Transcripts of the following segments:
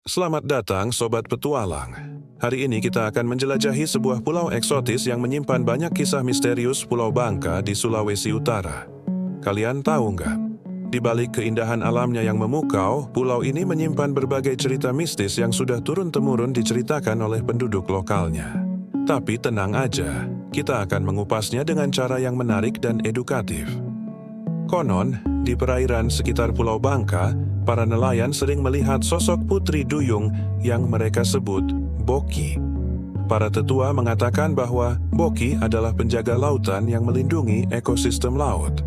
Selamat datang Sobat Petualang. Hari ini kita akan menjelajahi sebuah pulau eksotis yang menyimpan banyak kisah misterius Pulau Bangka di Sulawesi Utara. Kalian tahu nggak? Di balik keindahan alamnya yang memukau, pulau ini menyimpan berbagai cerita mistis yang sudah turun-temurun diceritakan oleh penduduk lokalnya. Tapi tenang aja, kita akan mengupasnya dengan cara yang menarik dan edukatif. Konon, di perairan sekitar Pulau Bangka, para nelayan sering melihat sosok putri duyung yang mereka sebut Boki. Para tetua mengatakan bahwa Boki adalah penjaga lautan yang melindungi ekosistem laut.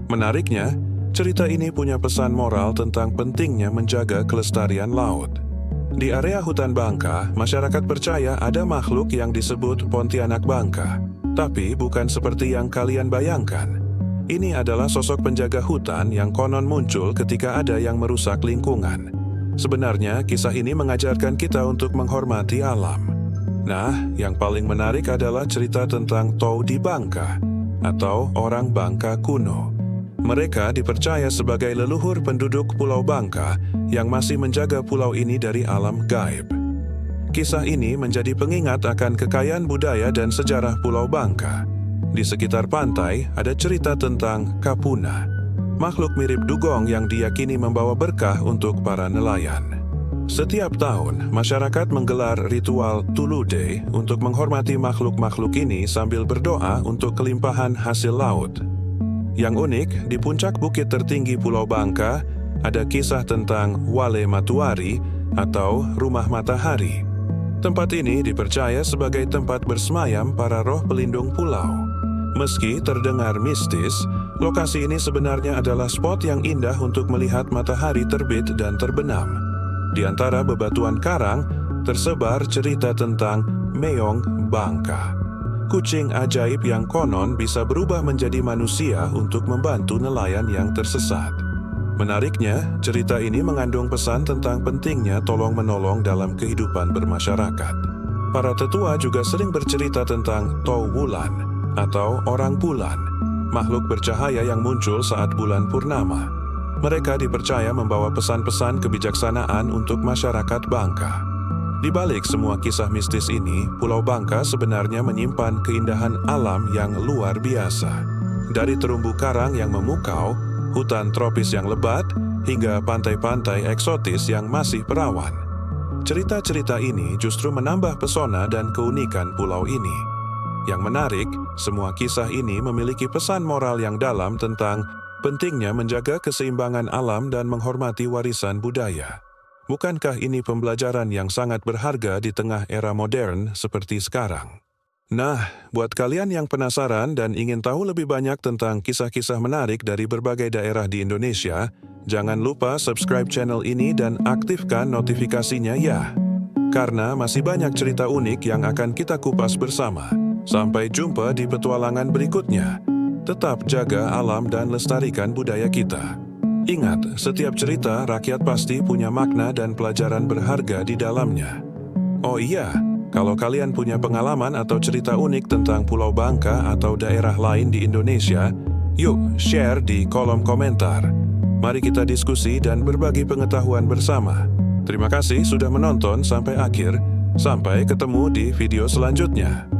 Menariknya, cerita ini punya pesan moral tentang pentingnya menjaga kelestarian laut. Di area hutan Bangka, masyarakat percaya ada makhluk yang disebut Pontianak Bangka. Tapi bukan seperti yang kalian bayangkan. Ini adalah sosok penjaga hutan yang konon muncul ketika ada yang merusak lingkungan. Sebenarnya, kisah ini mengajarkan kita untuk menghormati alam. Nah, yang paling menarik adalah cerita tentang Tou di Bangka, atau orang Bangka kuno. Mereka dipercaya sebagai leluhur penduduk Pulau Bangka yang masih menjaga pulau ini dari alam gaib. Kisah ini menjadi pengingat akan kekayaan budaya dan sejarah Pulau Bangka. Di sekitar pantai ada cerita tentang Kapuna, makhluk mirip dugong yang diyakini membawa berkah untuk para nelayan. Setiap tahun, masyarakat menggelar ritual Tulu Day untuk menghormati makhluk-makhluk ini sambil berdoa untuk kelimpahan hasil laut. Yang unik, di puncak bukit tertinggi Pulau Bangka, ada kisah tentang Wale Matuari atau Rumah Matahari. Tempat ini dipercaya sebagai tempat bersemayam para roh pelindung pulau. Meski terdengar mistis, lokasi ini sebenarnya adalah spot yang indah untuk melihat matahari terbit dan terbenam. Di antara bebatuan karang, tersebar cerita tentang Meong Bangka, kucing ajaib yang konon bisa berubah menjadi manusia untuk membantu nelayan yang tersesat. Menariknya, cerita ini mengandung pesan tentang pentingnya tolong-menolong dalam kehidupan bermasyarakat. Para tetua juga sering bercerita tentang Tou Wulan, atau orang bulan, makhluk bercahaya yang muncul saat bulan purnama. Mereka dipercaya membawa pesan-pesan kebijaksanaan untuk masyarakat Bangka. Di balik semua kisah mistis ini, Pulau Bangka sebenarnya menyimpan keindahan alam yang luar biasa. Dari terumbu karang yang memukau, hutan tropis yang lebat, hingga pantai-pantai eksotis yang masih perawan. Cerita-cerita ini justru menambah pesona dan keunikan pulau ini. Yang menarik, semua kisah ini memiliki pesan moral yang dalam tentang pentingnya menjaga keseimbangan alam dan menghormati warisan budaya. Bukankah ini pembelajaran yang sangat berharga di tengah era modern seperti sekarang? Nah, buat kalian yang penasaran dan ingin tahu lebih banyak tentang kisah-kisah menarik dari berbagai daerah di Indonesia, jangan lupa subscribe channel ini dan aktifkan notifikasinya ya. Karena masih banyak cerita unik yang akan kita kupas bersama. Sampai jumpa di petualangan berikutnya. Tetap jaga alam dan lestarikan budaya kita. Ingat, setiap cerita rakyat pasti punya makna dan pelajaran berharga di dalamnya. Oh iya, kalau kalian punya pengalaman atau cerita unik tentang Pulau Bangka atau daerah lain di Indonesia, yuk share di kolom komentar. Mari kita diskusi dan berbagi pengetahuan bersama. Terima kasih sudah menonton sampai akhir. Sampai ketemu di video selanjutnya.